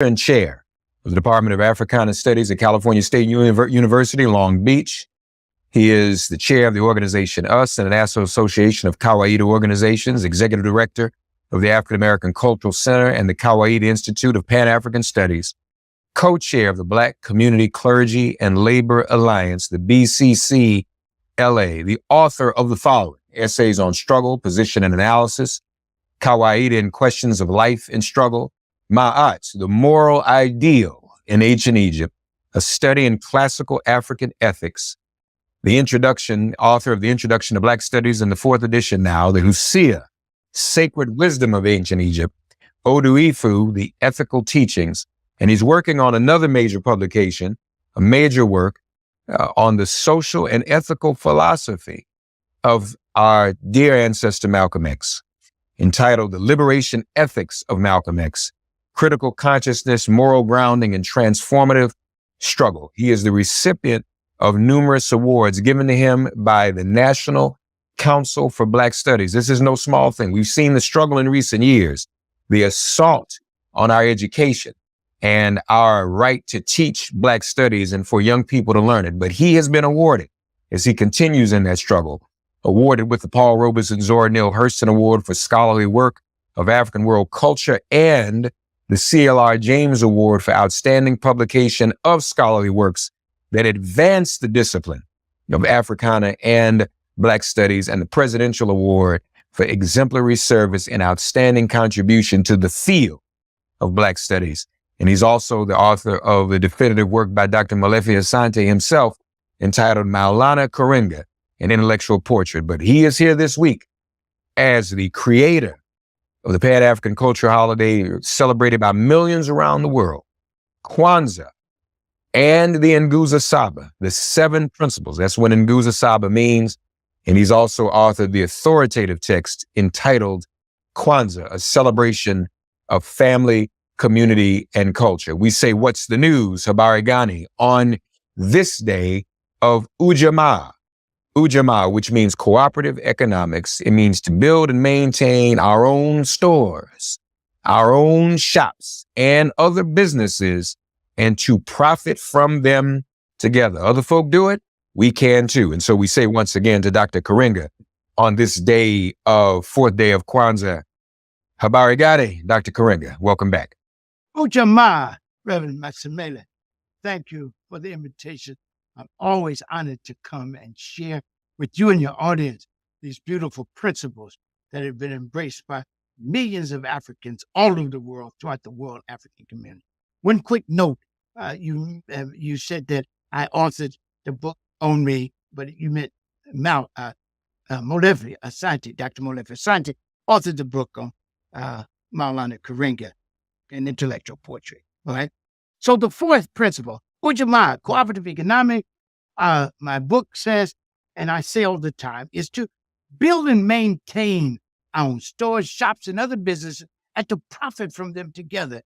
and chair of the Department of Africana Studies at California State University, Long Beach. He is the chair of the organization US, International Association of Kawaida Organizations, executive director of the African American Cultural Center and the Kawaida Institute of Pan-African Studies, co-chair of the Black Community Clergy and Labor Alliance, the BCCLA, the author of the following essays on struggle, position, and analysis, Kawaida in Questions of Life and Struggle, Ma'at, the Moral Ideal in Ancient Egypt, a study in classical African ethics, author of the Introduction to Black Studies in the 4th edition now, the Husia, Sacred Wisdom of Ancient Egypt, Oduifu, the Ethical Teachings, and he's working on another major publication, a major work on the social and ethical philosophy of our dear ancestor Malcolm X, entitled The Liberation Ethics of Malcolm X, Critical Consciousness, Moral Grounding, and Transformative Struggle. He is the recipient of numerous awards given to him by the National Council for Black Studies. This is no small thing. We've seen the struggle in recent years, the assault on our education and our right to teach Black studies and for young people to learn it. But he has been awarded, as he continues in that struggle, awarded with the Paul Robeson Zora Neale Hurston Award for Scholarly Work of African World Culture and the CLR James Award for Outstanding Publication of Scholarly Works that advance the discipline of Africana and Black Studies, and the Presidential Award for Exemplary Service and Outstanding Contribution to the field of Black Studies. And he's also the author of the definitive work by Dr. Molefi Asante himself entitled Maulana Karenga, an Intellectual Portrait. But he is here this week as the creator of the Pan-African culture holiday celebrated by millions around the world, Kwanzaa, and the Nguzo Saba, the 7 principles. That's what Nguzo Saba means. And he's also authored the authoritative text entitled Kwanzaa, a celebration of family, community, and culture. We say, what's the news, Habari Gani, on this day of UJAMAA. UJAMAA, which means cooperative economics. It means to build and maintain our own stores, our own shops, and other businesses, and to profit from them together. Other folk do it, we can too. And so we say once again to Dr. Karenga on this day of 4th day of Kwanzaa, Habari Gani, Dr. Karenga, welcome back. UJAMAA, Reverend Maximilian, thank you for the invitation. I'm always honored to come and share with you and your audience these beautiful principles that have been embraced by millions of Africans all over the world, throughout the world African community. One quick note, you said that I authored the book on me, but you meant Molefi Asante, Dr. Molefi Asante authored the book on Maulana Karenga, an Intellectual Portrait. All right. So the 4th principle, UJAMAA, cooperative economic, my book says, and I say all the time, is to build and maintain our own stores, shops, and other businesses, and to profit from them together.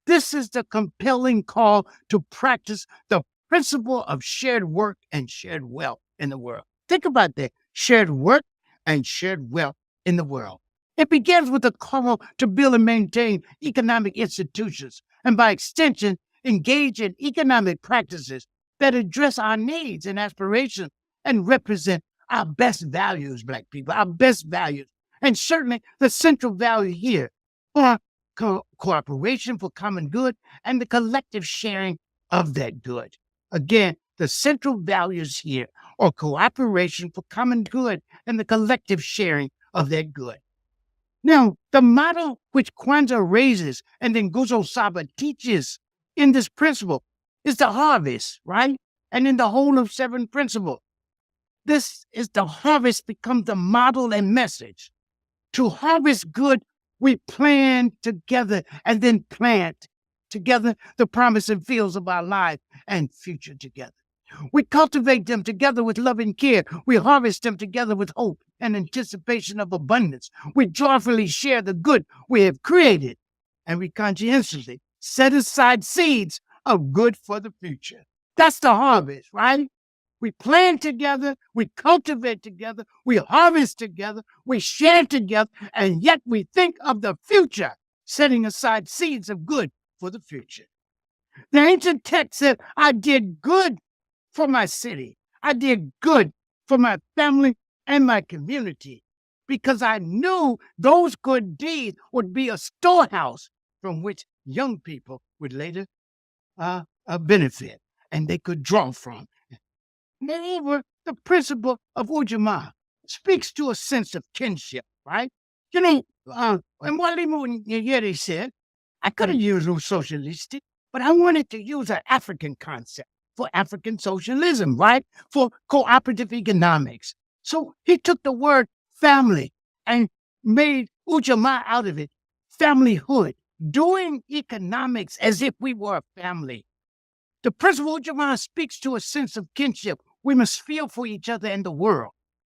This is the compelling call to practice the principle of shared work and shared wealth in the world. Think about that, shared work and shared wealth in the world. It begins with a call to build and maintain economic institutions, and by extension, engage in economic practices that address our needs and aspirations and represent our best values, Black people, our best values. And certainly the central value here are cooperation for common good and the collective sharing of that good. Again, the central values here are cooperation for common good and the collective sharing of that good. Now, the model which Kwanzaa raises and then Nguzo Saba teaches in this principle is the harvest, right? And in the whole of 7 principles, this is the harvest becomes the model and message. To harvest good, we plan together and then plant together the promising fields of our life and future together. We cultivate them together with love and care. We harvest them together with hope and anticipation of abundance. We joyfully share the good we have created, and we conscientiously set aside seeds of good for the future. That's the harvest, right? We plan together, we cultivate together, we harvest together, we share together, and yet we think of the future, setting aside seeds of good for the future. The ancient text said, I did good for my city. I did good for my family and my community because I knew those good deeds would be a storehouse from which young people would later benefit and they could draw from. Moreover, the principle of UJAMAA speaks to a sense of kinship, right? You know, and Mwalimu Nyerere said, I could have used no socialistic, but I wanted to use an African concept for African socialism, right? For cooperative economics. So he took the word family and made UJAMAA out of it, familyhood, doing economics as if we were a family. The principle of UJAMAA speaks to a sense of kinship. We must feel for each other and the world.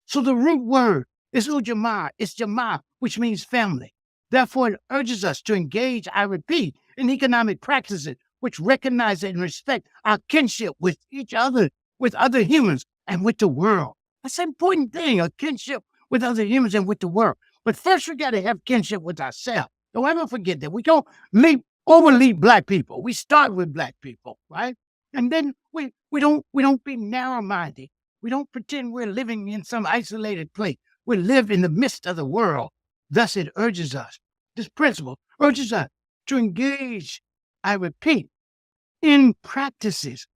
So the root word is UJAMAA, it's Jamaa, which means family. Therefore, it urges us to engage, I repeat, in economic practices which recognize and respect our kinship with each other, with other humans, and with the world. That's an important thing, a kinship with other humans and with the world. But first, we got to have kinship with ourselves. Don't ever forget that. We don't overleap Black people. We start with Black people, right? And then we don't be narrow-minded. We don't pretend we're living in some isolated place. We live in the midst of the world. Thus, it urges us, this principle urges us to engage, I repeat, in practices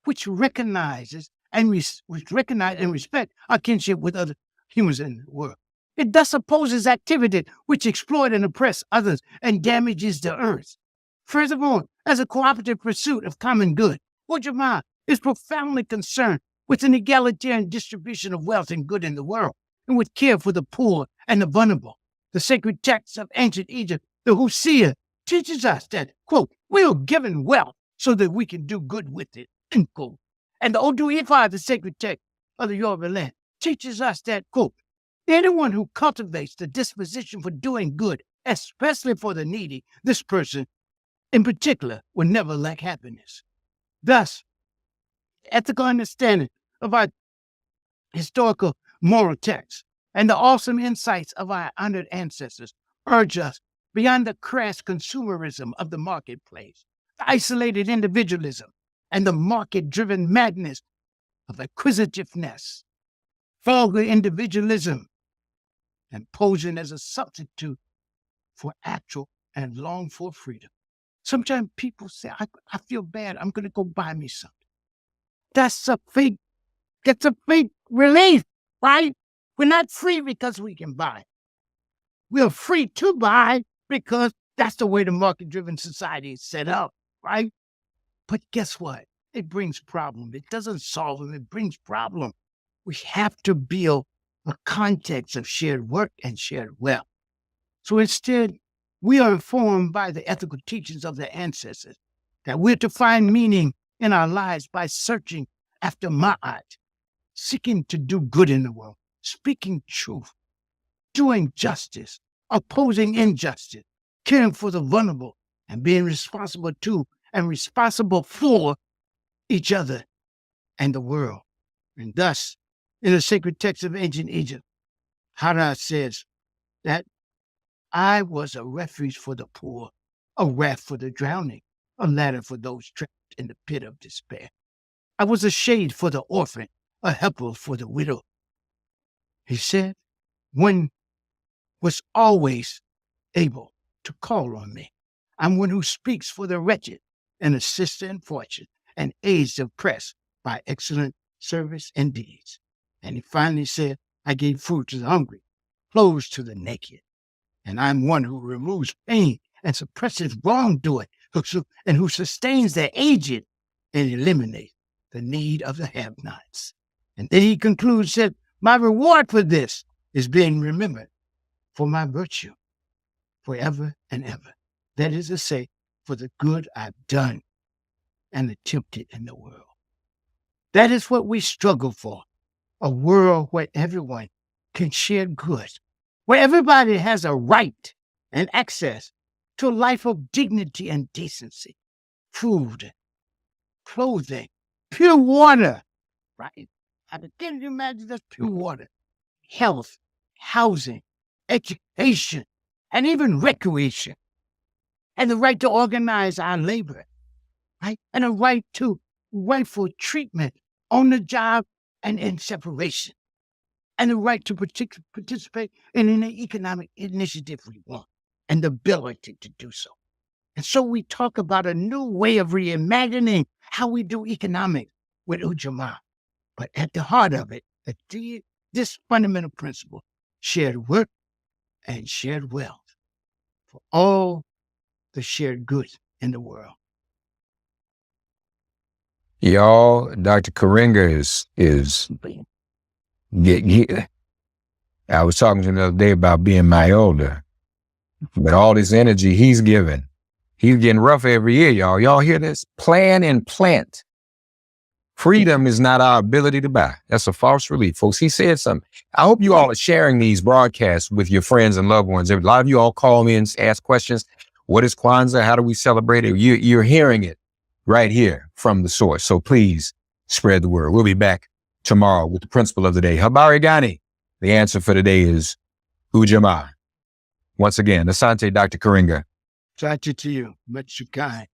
which recognizes and respect our kinship with other humans in the world. It thus opposes activity which exploit and oppress others and damages the earth. Furthermore, as a cooperative pursuit of common good, UJAMAA is profoundly concerned with an egalitarian distribution of wealth and good in the world, and with care for the poor and the vulnerable. The sacred texts of ancient Egypt, the Hosea, teaches us that, quote, we are given wealth so that we can do good with it, end quote. And the Odu Ifa, the sacred text of the Yoruba land, teaches us that, quote, anyone who cultivates the disposition for doing good, especially for the needy, this person in particular will never lack happiness. Thus, ethical understanding of our historical moral texts and the awesome insights of our honored ancestors urge us beyond the crass consumerism of the marketplace, the isolated individualism, and the market-driven madness of acquisitiveness, vulgar individualism, and posing as a substitute for actual and longed-for freedom. Sometimes people say, I feel bad, I'm going to go buy me something. That's a fake relief, right? We're not free because we can buy. We're free to buy because that's the way the market-driven society is set up, right? But guess what? It brings problems. It doesn't solve them. It brings problems. We have to build a context of shared work and shared wealth. So instead, we are informed by the ethical teachings of the ancestors that we're to find meaning in our lives by searching after ma'at, seeking to do good in the world, speaking truth, doing justice, opposing injustice, caring for the vulnerable, and being responsible to and responsible for each other and the world. And thus, in the sacred text of ancient Egypt, Hara says that I was a refuge for the poor, a raft for the drowning, a ladder for those trapped in the pit of despair. I was a shade for the orphan, a helper for the widow. He said, one was always able to call on me. I'm one who speaks for the wretched, an assister in fortune, and aids the oppressed by excellent service and deeds. And he finally said, I gave food to the hungry, clothes to the naked. And I'm one who removes pain and suppresses wrongdoing, and who sustains the aged and eliminates the need of the have-nots. And then he concludes, said, my reward for this is being remembered for my virtue forever and ever. That is to say, for the good I've done and attempted in the world. That is what we struggle for, a world where everyone can share good, where everybody has a right and access to a life of dignity and decency, food, clothing, pure water, right? Can you imagine that's pure water? Health, housing, education, and even recreation. and the right to organize our labor, right? And a right to rightful treatment on the job and in separation, and the right to participate in any economic initiative we want, and the ability to do so. And so we talk about a new way of reimagining how we do economics with UJAMAA. But at the heart of it, this fundamental principle, shared work and shared wealth for all the shared goods in the world. Y'all, Dr. Karenga is I was talking to him the other day about being my elder, but all this energy he's giving, he's getting rougher every year, y'all. Y'all hear this? Plan and plant. Freedom is not our ability to buy. That's a false relief, folks. He said something. I hope you all are sharing these broadcasts with your friends and loved ones. A lot of you all call me and ask questions. What is Kwanzaa? How do we celebrate it? You're hearing it right here from the source. So please spread the word. We'll be back tomorrow with the principle of the day. Habari, Gani. The answer for today is UJAMAA. Once again, Asante, Dr. Karenga. Asante to you. Much kind.